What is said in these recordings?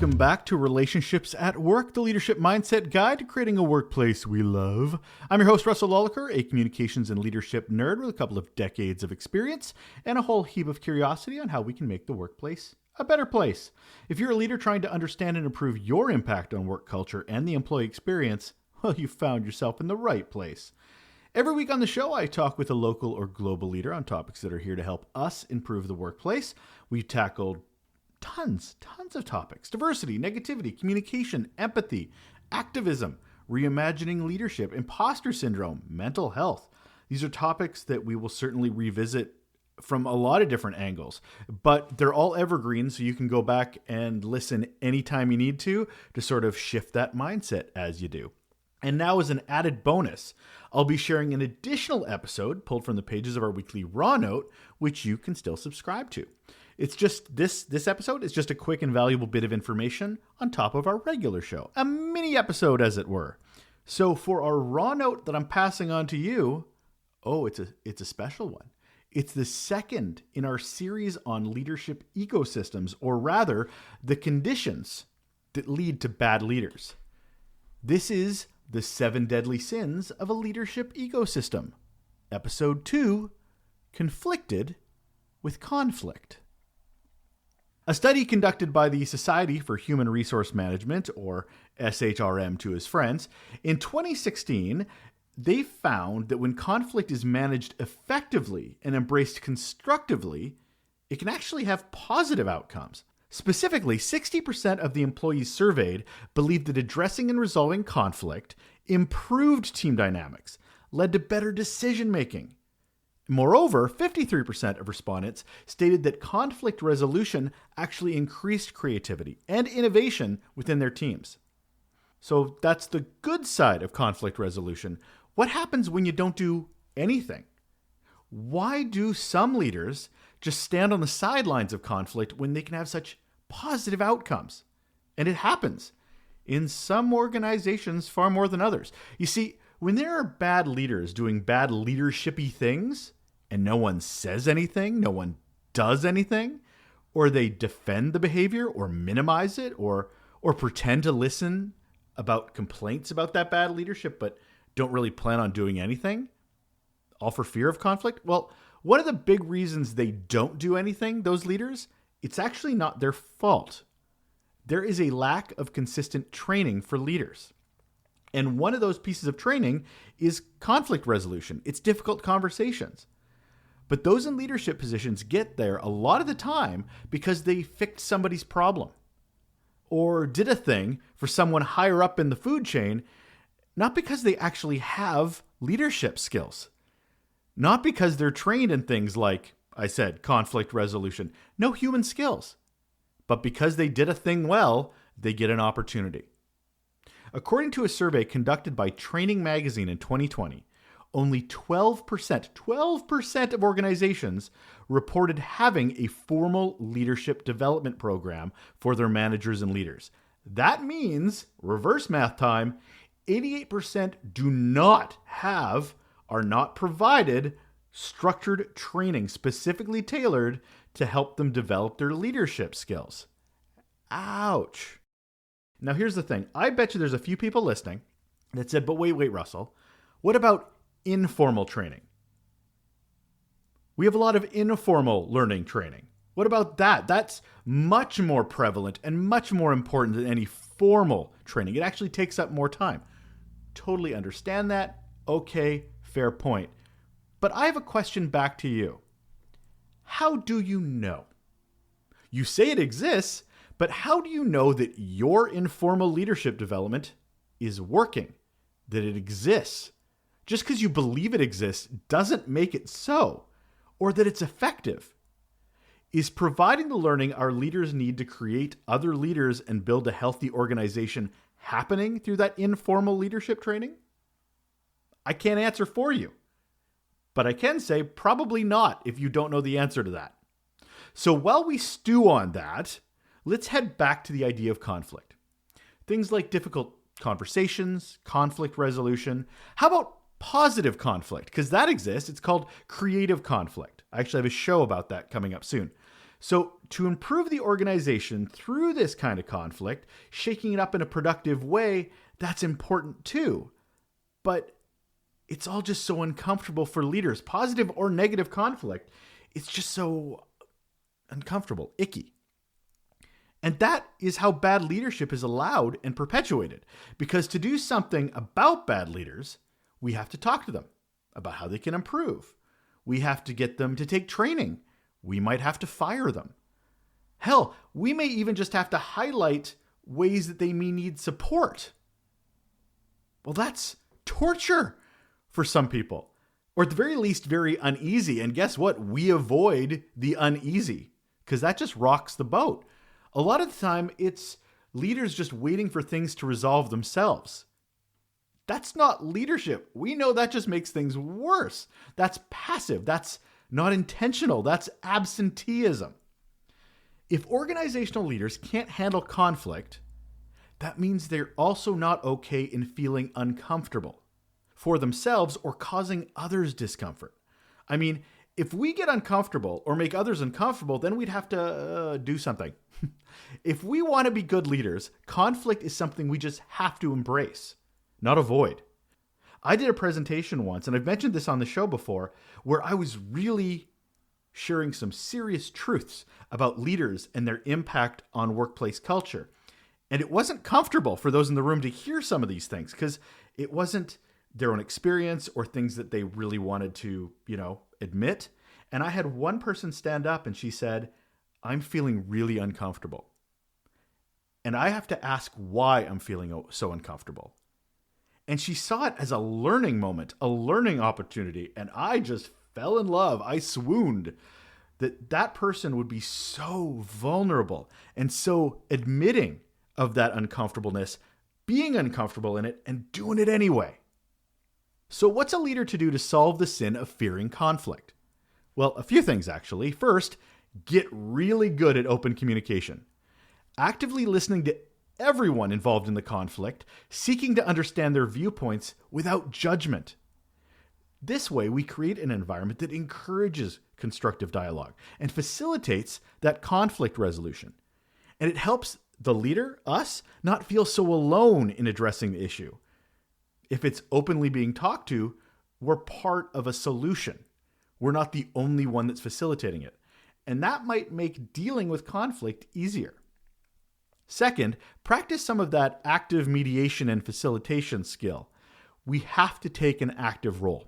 Welcome back to Relationships at Work, the leadership mindset guide to creating a workplace we love. I'm your host, Russel Lolacher, a communications and leadership nerd with a couple of decades of experience and a whole heap of curiosity on how we can make the workplace a better place. If you're a leader trying to understand and improve your impact on work culture and the employee experience, well, you found yourself in the right place. Every week on the show, I talk with a local or global leader on topics that are here to help us improve the workplace. We've tackled tons of topics: diversity, negativity, communication, empathy, activism, reimagining leadership, imposter syndrome, mental health. These are topics that we will certainly revisit from a lot of different angles, but they're all evergreen, so you can go back and listen anytime you need to sort of shift that mindset as you do. And now, as an added bonus, I'll be sharing an additional episode pulled from the pages of our weekly Raw Note, which you can still subscribe to. It's just this episode is just a quick and valuable bit of information on top of our regular show, a mini episode as it were. So for our Raw Note that I'm passing on to you, it's a special one. It's the second in our series on leadership ecosystems, or rather, the conditions that lead to bad leaders. This is the 7 Deadly Sins of a Leadership Ecosystem. Episode 2, Conflicted with Conflict. A study conducted by the Society for Human Resource Management, or SHRM to his friends, in 2016, they found that when conflict is managed effectively and embraced constructively, it can actually have positive outcomes. Specifically, 60% of the employees surveyed believed that addressing and resolving conflict improved team dynamics, led to better decision-making. Moreover, 53% of respondents stated that conflict resolution actually increased creativity and innovation within their teams. So that's the good side of conflict resolution. What happens when you don't do anything? Why do some leaders just stand on the sidelines of conflict when they can have such positive outcomes? And it happens in some organizations far more than others. You see, when there are bad leaders doing bad leadership-y things, and no one says anything, no one does anything, or they defend the behavior or minimize it or pretend to listen about complaints about that bad leadership but don't really plan on doing anything, all for fear of conflict. Well, one of the big reasons they don't do anything, those leaders, it's actually not their fault. There is a lack of consistent training for leaders. And one of those pieces of training is conflict resolution. It's difficult conversations. But those in leadership positions get there a lot of the time because they fixed somebody's problem or did a thing for someone higher up in the food chain, not because they actually have leadership skills, not because they're trained in things like, I said, conflict resolution, no human skills, but because they did a thing well, they get an opportunity. According to a survey conducted by Training Magazine in 2020, only 12% of organizations reported having a formal leadership development program for their managers and leaders. That means, reverse math time, 88% do not have, are not provided, structured training specifically tailored to help them develop their leadership skills. Ouch. Now here's the thing. I bet you there's a few people listening that said, but wait, Russell, what about informal training? We have a lot of informal learning training. What about that? That's much more prevalent and much more important than any formal training. It actually takes up more time. Totally understand that. Okay, fair point. But I have a question back to you. How do you know? You say it exists, but how do you know that your informal leadership development is working, that it exists? Just because you believe it exists doesn't make it so, or that it's effective. Is providing the learning our leaders need to create other leaders and build a healthy organization happening through that informal leadership training? I can't answer for you, but I can say probably not if you don't know the answer to that. So while we stew on that, let's head back to the idea of conflict. Things like difficult conversations, conflict resolution. How about positive conflict? Because that exists. It's called creative conflict. I actually have a show about that coming up soon. So to improve the organization through this kind of conflict, shaking it up in a productive way, that's important too. But it's all just so uncomfortable for leaders. Positive or negative conflict, it's just so uncomfortable, icky. And that is how bad leadership is allowed and perpetuated. Because to do something about bad leaders, we have to talk to them about how they can improve. We have to get them to take training. We might have to fire them. Hell, we may even just have to highlight ways that they may need support. Well, that's torture for some people, or at the very least, very uneasy. And guess what? We avoid the uneasy because that just rocks the boat. A lot of the time, it's leaders just waiting for things to resolve themselves. That's not leadership. We know that just makes things worse. That's passive. That's not intentional. That's absenteeism. If organizational leaders can't handle conflict, that means they're also not okay in feeling uncomfortable for themselves or causing others discomfort. I mean, if we get uncomfortable or make others uncomfortable, then we'd have to do something. If we want to be good leaders, conflict is something we just have to embrace, not avoid. I did a presentation once, and I've mentioned this on the show before, where I was really sharing some serious truths about leaders and their impact on workplace culture. And it wasn't comfortable for those in the room to hear some of these things because it wasn't their own experience or things that they really wanted to, admit. And I had one person stand up and she said, "I'm feeling really uncomfortable. And I have to ask why I'm feeling so uncomfortable." And she saw it as a learning moment, a learning opportunity. And I just fell in love. I swooned that person would be so vulnerable and so admitting of that uncomfortableness, being uncomfortable in it and doing it anyway. So what's a leader to do to solve the sin of fearing conflict? Well, a few things actually. First, get really good at open communication. Actively listening to everyone involved in the conflict, seeking to understand their viewpoints without judgment. This way, we create an environment that encourages constructive dialogue and facilitates that conflict resolution. And it helps the leader, us, not feel so alone in addressing the issue. If it's openly being talked to, we're part of a solution. We're not the only one that's facilitating it. And that might make dealing with conflict easier. Second, practice some of that active mediation and facilitation skill. We have to take an active role.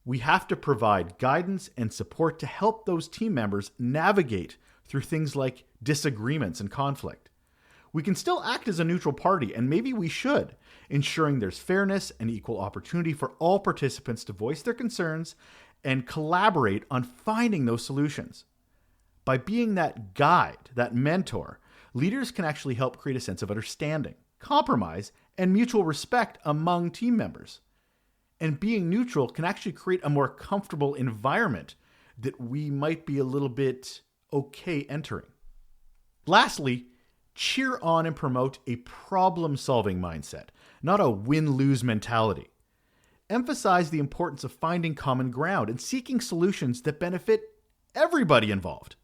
We have to provide guidance and support to help those team members navigate through things like disagreements and conflict. We can still act as a neutral party, and maybe we should, ensuring there's fairness and equal opportunity for all participants to voice their concerns and collaborate on finding those solutions. By being that guide, that mentor, leaders can actually help create a sense of understanding, compromise, and mutual respect among team members. And being neutral can actually create a more comfortable environment that we might be a little bit okay entering. Lastly, cheer on and promote a problem-solving mindset, not a win-lose mentality. Emphasize the importance of finding common ground and seeking solutions that benefit everybody involved.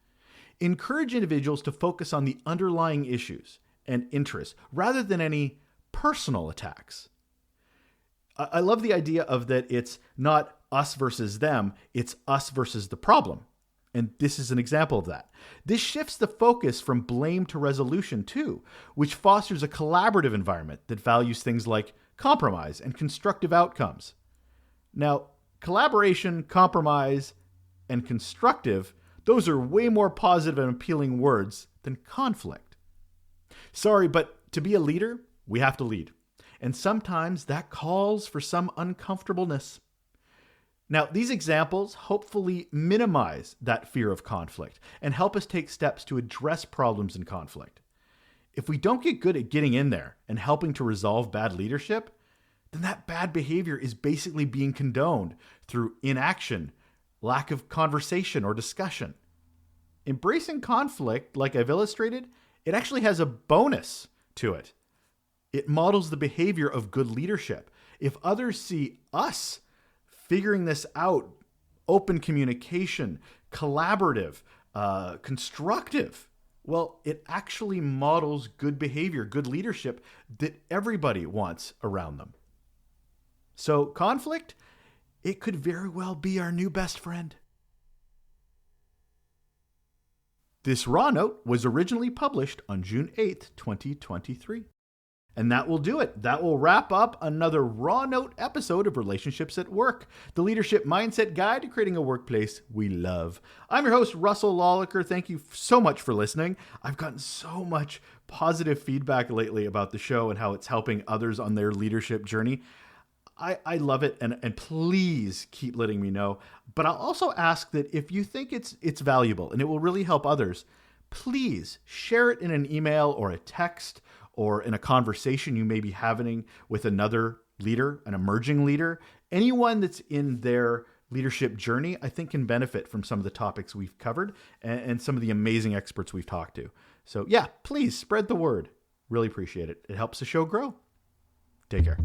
Encourage individuals to focus on the underlying issues and interests rather than any personal attacks. I love the idea of that it's not us versus them, it's us versus the problem. And this is an example of that. This shifts the focus from blame to resolution too, which fosters a collaborative environment that values things like compromise and constructive outcomes. Now, collaboration, compromise, and constructive, those are way more positive and appealing words than conflict. Sorry, but to be a leader, we have to lead. And sometimes that calls for some uncomfortableness. Now, these examples hopefully minimize that fear of conflict and help us take steps to address problems in conflict. If we don't get good at getting in there and helping to resolve bad leadership, then that bad behavior is basically being condoned through inaction, lack of conversation or discussion. Embracing conflict, like I've illustrated, it actually has a bonus to it. It models the behavior of good leadership. If others see us figuring this out, open communication, collaborative, constructive? Well, it actually models good behavior, good leadership that everybody wants around them. So conflict, it could very well be our new best friend. This Raw Note was originally published on June 8th, 2023. And that will do it. That will wrap up another Raw Note episode of Relationships at Work, the leadership mindset guide to creating a workplace we love. I'm your host, Russel Lolacher. Thank you so much for listening. I've gotten so much positive feedback lately about the show and how it's helping others on their leadership journey. I love it, and please keep letting me know. But I'll also ask that if you think it's valuable and it will really help others, please share it in an email or a text or in a conversation you may be having with another leader, an emerging leader. Anyone that's in their leadership journey, I think, can benefit from some of the topics we've covered and some of the amazing experts we've talked to. So yeah, please spread the word. Really appreciate it. It helps the show grow. Take care.